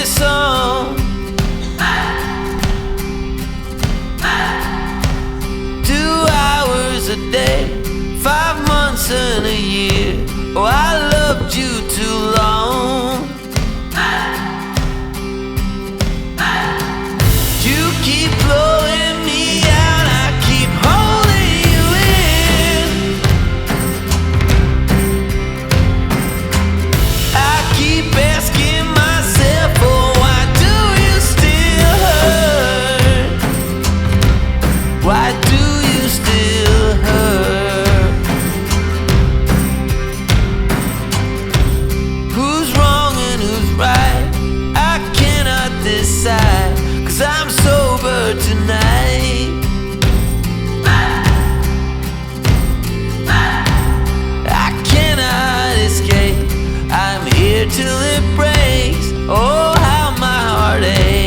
song. 2 hours a day, 5 months and a year. Oh, I loved you too long. You keep blowing me out, I keep holding you in. I keep asking myself, oh, why do you still hurt? Why do you still hurt? Who's wrong and who's right? I cannot decide, 'cause I'm sober tonight. I cannot escape, I'm here till it breaks. Oh, how my heart aches.